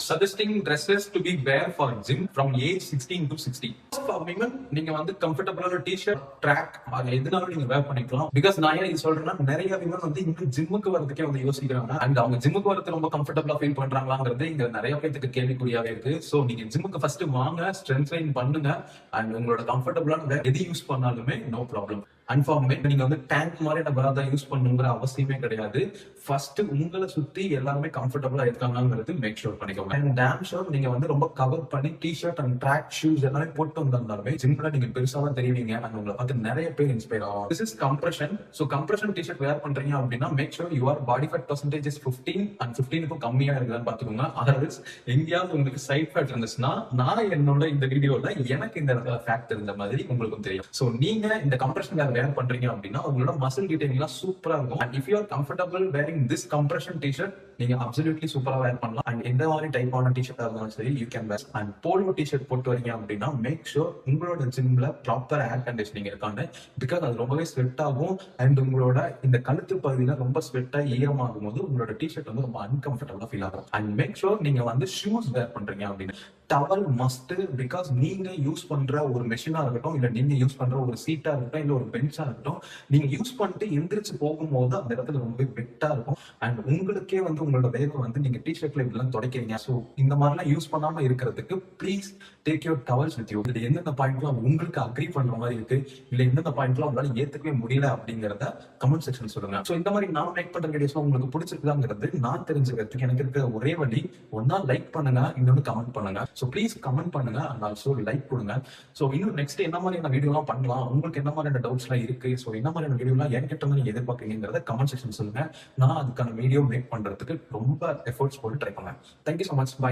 suggesting dresses to be wear for gym from age 16 to 60. For women, நீங்க வந்து கம்ஃபர்டபிளான T-shirt, track எதுனாலும் நீங்க வேர் பண்ணிக்கலாம். பிகாஸ் நான் ஏன் இது சொல்றேன்னா நிறைய women வந்து இன்னும் ஜிம்முக்கு வரதுக்கே வந்து யோசிக்கிறாங்க. அண்ட் அவங்க ஜிம்முக்கு வரது ரொம்ப கம்ஃபர்டபிளா ஃபீல் பண்றாங்களாங்கிறது இங்க நிறைய பேருக்கு கேள்விக்குறியாவே இருக்கு. சோ நீங்க ஜிம்முக்கு ஃபர்ஸ்ட் வாங்க, ஸ்ட்ரென்த் ட்ரெயின் பண்ணுங்க. அண்ட் உங்களோட கம்ஃபர்டபிளான எது யூஸ் பண்ணாலுமே நோ ப்ராப்ளம். அன்ஃபார்மேட் நீங்க வந்து டேங்க் மாதிரி நம்ம யூஸ் பண்ணுங்கிற அவசியமே கிடையாது. ஃபர்ஸ்ட் உங்களை சுத்தி எல்லாருமே கம்ஃபர்டபிளா இருக்காங்கிறது மேக் ஷூர் பண்ணிக்கோங்க. அண்ட் டேம் ஷூர் நீங்க வந்து ரொம்ப கவர் பண்ணி டி-ஷர்ட் அண்ட் ட்ராக் ஷூஸ் எல்லாமே போட்டு வந்திருந்தாலுமே ஜிம்ல நீங்க பெருசாவா தெரிவிங்க. அண்ட் உங்களை பார்த்து நிறைய பேர் இன்ஸ்பயர் ஆகும். This is compression. So compression T-shirt wear பண்றீங்க அப்படின்னா make sure your body fat percentage is 15 and 15க்கும் கம்மியா இருக்குதான்னு பாத்துக்கோங்க. அதர்வைஸ் எங்கேயாவது உங்களுக்கு சைட் ஃபேட் இருந்துச்சுன்னா நான் என்னோட இந்த வீடியோல எனக்கு இந்த ஃபேக்ட் இருந்த மாதிரி உங்களுக்கும் தெரியும். சோ நீங்க இந்த கம்ப்ரஷன் வேர் பண்றீங்க அப்படின்னா உங்களோட மசில் டீடைலிங் எல்லாம் சூப்பரா இருக்கும். And if you are comfortable wearing this compression t-shirt நீங்க அப்சல்யூட்லி சூப்பரா வேர் பண்ணலாம். அண்ட் எந்த மாதிரி டைப்பான டி-ஷர்ட்டா இருந்தாலும் சரி you can wear. And polo t-shirt போட்டு வரீங்க அப்படின்னா மேக் ஷூர் உங்களோட ஜிம்ல ப்ராப்பர் ஏர் கண்டிஷனிங் இருக்காங்க. பிகாஸ் அது ரொம்பவே ஸ்வெட் ஆகும். அண்ட் உங்களோட இந்த கழுத்து பகுதியில ரொம்ப ஸ்வெட்டா ஈரமாகும் போது உங்களோட டி-ஷர்ட் வந்து ரொம்ப அன்கம்ஃபர்டபிளா ஃபீல் ஆகும். அண்ட் மேக் ஷூர் நீங்க வந்து ஷூஸ் வேர் பண்றீங்க அப்படின்னு டவல் மஸ்ட். பிகாஸ் நீங்க யூஸ் பண்ற ஒரு மெஷினா இருக்கட்டும், இல்ல நீங்க யூஸ் பண்ற ஒரு சீட்டா இருக்கட்டும், இல்ல ஒரு பெஞ்சா இருக்கட்டும், நீங்க யூஸ் பண்ணிட்டு எந்திரிச்சு போகும்போது அந்த இடத்துல ரொம்ப வெட்டா இருக்கும். அண்ட் உங்களுக்கே வந்து உங்களோட வேர்வை வந்து நீங்க டி-ஷர்ட்ல இதெல்லாம் துடைக்கிறீங்க. ஸோ இந்த மாதிரிலாம் யூஸ் பண்ணாம இருக்கிறதுக்கு please take your towels with you. இது எந்தெந்த பாயிண்ட்லாம் உங்களுக்கு அக்ரி பண்ற மாதிரி இருக்கு, இல்ல எந்தெந்த பாயிண்ட்லாம் உங்களால ஏத்துக்கவே முடியல அப்படிங்கறத கமெண்ட் செக்ஷன் சொல்லுங்க. ஸோ இந்த மாதிரி நான் மேக் பண்ற வீடியோஸ் உங்களுக்கு பிடிச்சிருக்குதாங்கிறது நான் தெரிஞ்சுக்கிறதுக்கு எனக்கு இருக்கிற ஒரே வழி, ஒன்னா லைக் பண்ணுங்க, இன்னொன்னு கமெண்ட் பண்ணுங்க. ஸோ ப்ளீஸ் கமெண்ட் பண்ணுங்க அண்ட் ஆல்சோ லைக் கொடுங்க. ஸோ இன்னும் நெக்ஸ்ட் என்ன மாதிரியான வீடியோலாம் பண்ணலாம், உங்களுக்கு என்ன மாதிரியான டவுட்ஸ்லாம் இருக்கு, ஸோ என்ன மாதிரியான வீடியோலாம் என்கிட்ட நீங்க எதிர்பார்க்கறீங்கிறத கமெண்ட் செக்ஷன் சொல்லுங்க. நான் அதுக்கான வீடியோ மேக் பண்றதுக்கு ரொம்ப எஃபோர்ட்ஸ் போட்டு ட்ரை பண்ணேன். Thank you so much. பை.